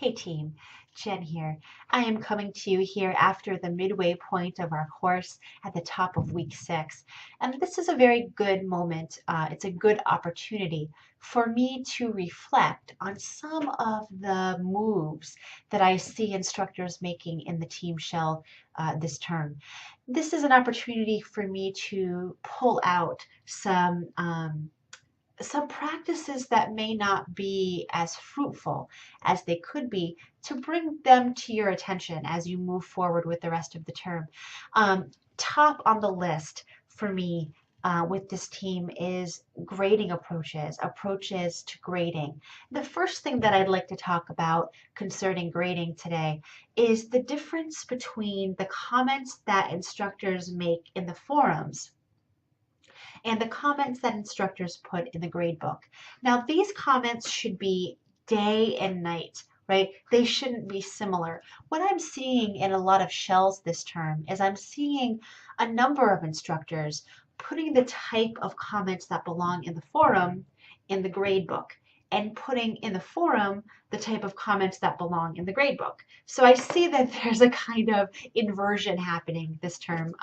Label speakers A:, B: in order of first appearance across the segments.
A: Hey team, Jen here. I am coming to you here after the midway point of our course at the top of week 6. And this is a very good moment. It's a good opportunity for me to reflect on some of the moves that I see instructors making in the team shell this term. This is an opportunity for me to pull out some practices that may not be as fruitful as they could be to bring them to your attention as you move forward with the rest of the term. Top on the list for me with this team is grading approaches to grading. The first thing that I'd like to talk about concerning grading today is the difference between the comments that instructors make in the forums and the comments that instructors put in the gradebook. Now, these comments should be day and night, right? They shouldn't be similar. What I'm seeing in a lot of shells this term is I'm seeing a number of instructors putting the type of comments that belong in the forum in the gradebook and putting in the forum the type of comments that belong in the gradebook. So I see that there's a kind of inversion happening this term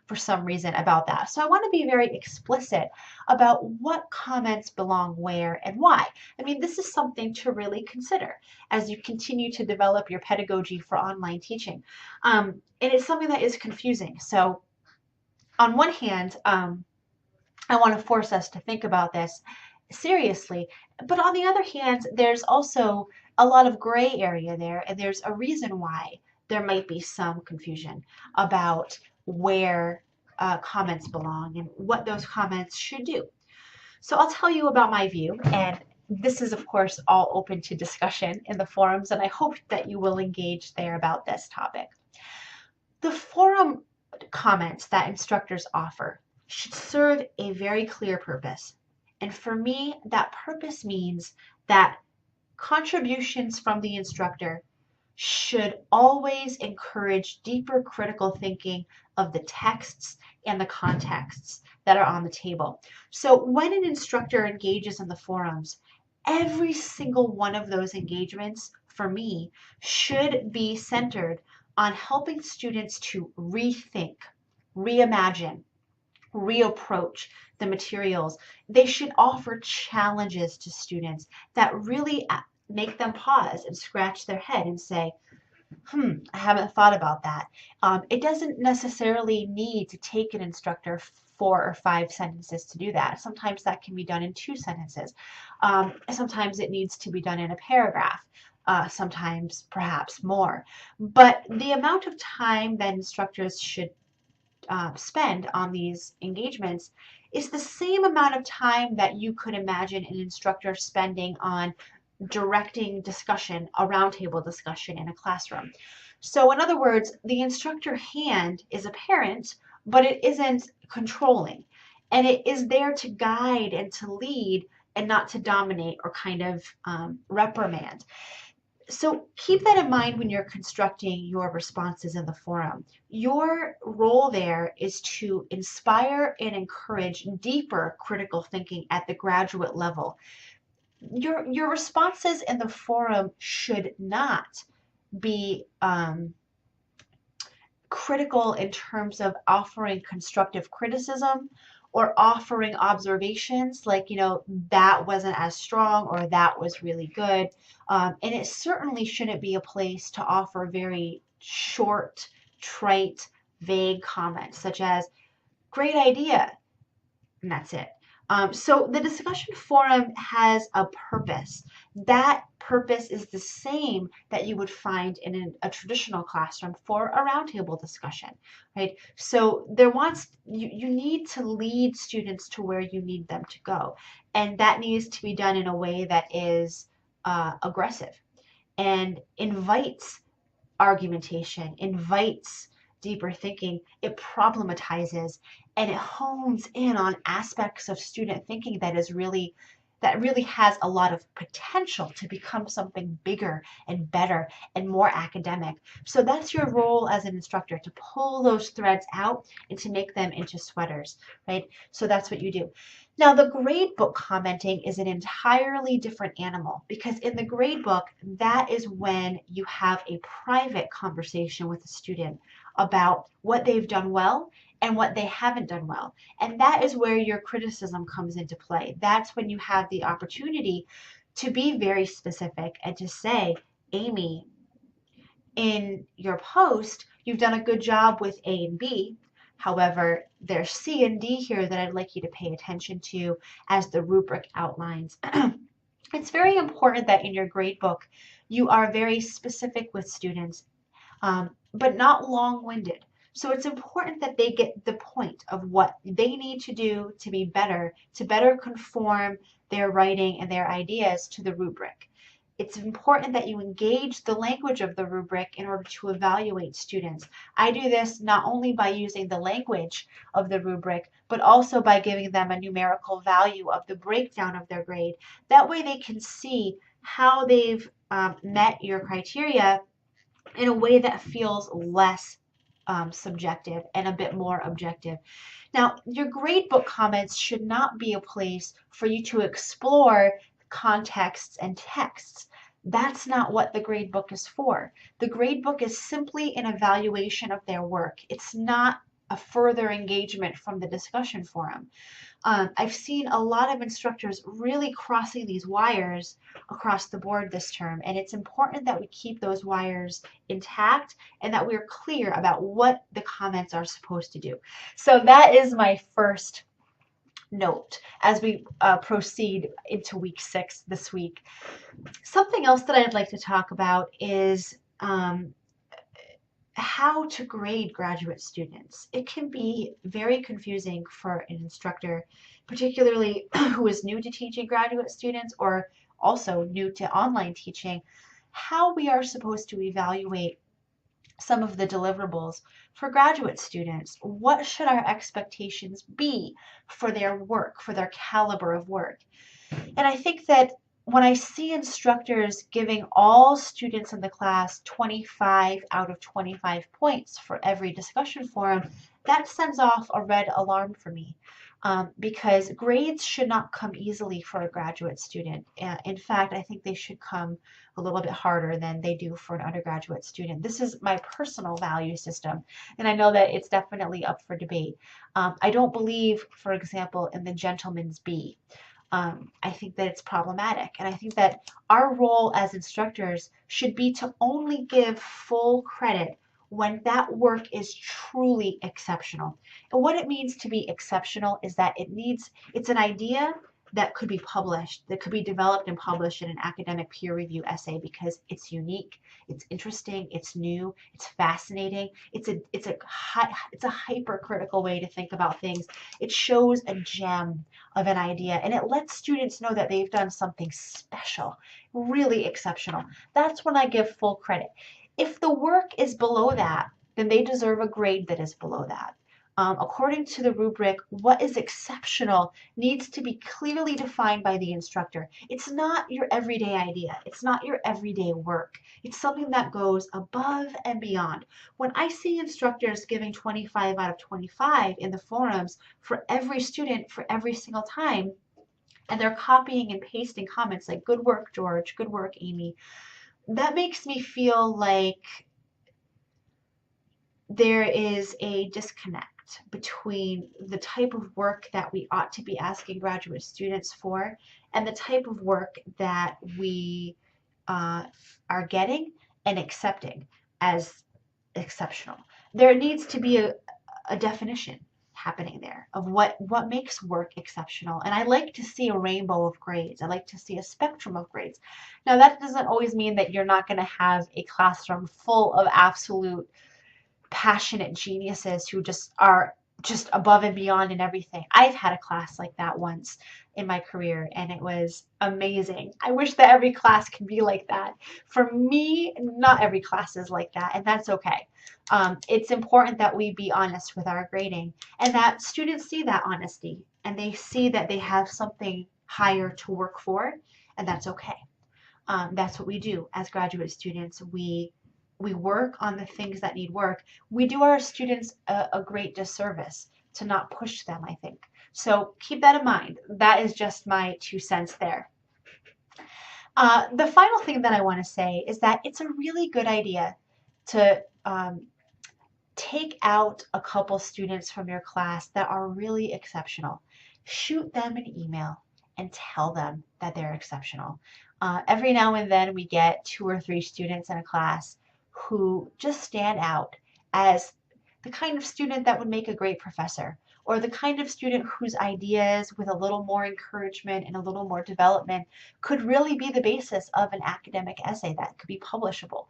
A: for some reason about that. So I want to be very explicit about what comments belong where and why. I mean, this is something to really consider as you continue to develop your pedagogy for online teaching. And it's something that is confusing. So on one hand, I want to force us to think about this seriously. But on the other hand, there's also a lot of gray area there, and there's a reason why there might be some confusion about where comments belong and what those comments should do. So I'll tell you about my view, and this is, of course, all open to discussion in the forums, and I hope that you will engage there about this topic. The forum comments that instructors offer should serve a very clear purpose. And for me, that purpose means that contributions from the instructor should always encourage deeper critical thinking of the texts and the contexts that are on the table. So when an instructor engages in the forums, every single one of those engagements, for me, should be centered on helping students to rethink, reimagine, reapproach the materials. They should offer challenges to students that really make them pause and scratch their head and say, I haven't thought about that. It doesn't necessarily need to take an instructor 4 or 5 sentences to do that. Sometimes that can be done in 2 sentences. Sometimes it needs to be done in a paragraph. Sometimes perhaps more. But the amount of time that instructors should spend on these engagements is the same amount of time that you could imagine an instructor spending on directing discussion, a roundtable discussion in a classroom. So in other words, the instructor hand is apparent, but it isn't controlling. And it is there to guide and to lead and not to dominate or kind of reprimand. So keep that in mind when you're constructing your responses in the forum. Your role there is to inspire and encourage deeper critical thinking at the graduate level. Your responses in the forum should not be critical in terms of offering constructive criticism or offering observations like, that wasn't as strong or that was really good. And it certainly shouldn't be a place to offer very short, trite, vague comments such as, great idea, and that's it. So the discussion forum has a purpose. That purpose is the same that you would find in a traditional classroom for a roundtable discussion, right? So you need to lead students to where you need them to go. And that needs to be done in a way that is aggressive and invites argumentation, invites deeper thinking. It problematizes and it hones in on aspects of student thinking that is really that really has a lot of potential to become something bigger and better and more academic. So that's your role as an instructor, to pull those threads out and to make them into sweaters, right? So that's what you do. Now, the grade book commenting is an entirely different animal, because in the grade book, that is when you have a private conversation with a student about what they've done well and what they haven't done well. And that is where your criticism comes into play. That's when you have the opportunity to be very specific and to say, Amy, in your post, you've done a good job with A and B. However, there's C and D here that I'd like you to pay attention to as the rubric outlines. It's very important that in your grade book, you are very specific with students, but not long-winded. So it's important that they get the point of what they need to do to be better, to better conform their writing and their ideas to the rubric. It's important that you engage the language of the rubric in order to evaluate students. I do this not only by using the language of the rubric, but also by giving them a numerical value of the breakdown of their grade. That way they can see how they've met your criteria in a way that feels less subjective and a bit more objective. Now, your gradebook comments should not be a place for you to explore contexts and texts. That's not what the gradebook is for. The gradebook is simply an evaluation of their work. It's not a further engagement from the discussion forum. I've seen a lot of instructors really crossing these wires across the board this term, and it's important that we keep those wires intact and that we're clear about what the comments are supposed to do. So that is my first note as we proceed into week 6 this week. Something else that I'd like to talk about is how to grade graduate students. It can be very confusing for an instructor, particularly who is new to teaching graduate students or also new to online teaching, how we are supposed to evaluate some of the deliverables for graduate students. What should our expectations be for their work, for their caliber of work? And I think that when I see instructors giving all students in the class 25 out of 25 points for every discussion forum, that sends off a red alarm for me. Because grades should not come easily for a graduate student. In fact, I think they should come a little bit harder than they do for an undergraduate student. This is my personal value system, and I know that it's definitely up for debate. I don't believe, for example, in the gentleman's B. I think that it's problematic, and I think that our role as instructors should be to only give full credit when that work is truly exceptional. And what it means to be exceptional is that it's an idea that could be published, that could be developed and published in an academic peer review essay because it's unique, it's interesting, it's new, it's fascinating, it's a hypercritical way to think about things. It shows a gem of an idea and it lets students know that they've done something special, really exceptional. That's when I give full credit. If the work is below that, then they deserve a grade that is below that. According to the rubric, what is exceptional needs to be clearly defined by the instructor. It's not your everyday idea. It's not your everyday work. It's something that goes above and beyond. When I see instructors giving 25 out of 25 in the forums for every student for every single time, and they're copying and pasting comments like, good work, George, good work, Amy, that makes me feel like there is a disconnect between the type of work that we ought to be asking graduate students for and the type of work that we are getting and accepting as exceptional. There needs to be a definition happening there of what makes work exceptional. And I like to see a rainbow of grades. I like to see a spectrum of grades. Now, that doesn't always mean that you're not going to have a classroom full of absolute passionate geniuses who just are just above and beyond in everything. I've had a class like that once in my career and it was amazing. I wish that every class could be like that. For me, not every class is like that, and that's okay. It's important that we be honest with our grading and that students see that honesty and they see that they have something hire to work for, and that's okay. That's what we do as graduate students. We work on the things that need work. We do our students a great disservice to not push them, I think. So keep that in mind. That is just my 2 cents there. The final thing that I want to say is that it's a really good idea to take out a couple students from your class that are really exceptional. Shoot them an email and tell them that they're exceptional. Every now and then we get 2 or 3 students in a class who just stand out as the kind of student that would make a great professor, or the kind of student whose ideas with a little more encouragement and a little more development could really be the basis of an academic essay that could be publishable.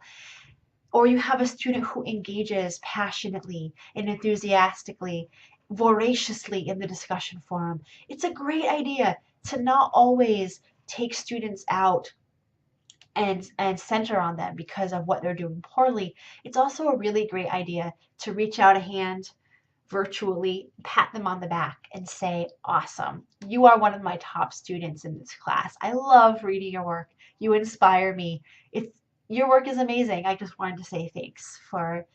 A: Or you have a student who engages passionately and enthusiastically, voraciously in the discussion forum. It's a great idea to not always take students out and center on them because of what they're doing poorly. It's also a really great idea to reach out a hand virtually, pat them on the back, and say, awesome, you are one of my top students in this class. I love reading your work. You inspire me. Your work is amazing. I just wanted to say thanks for,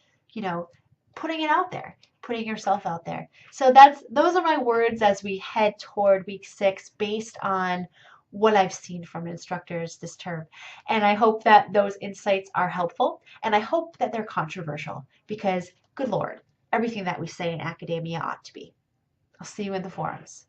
A: putting it out there, putting yourself out there. So those are my words as we head toward week 6 based on what I've seen from instructors this term. And I hope that those insights are helpful, and I hope that they're controversial, because good Lord, everything that we say in academia ought to be. I'll see you in the forums.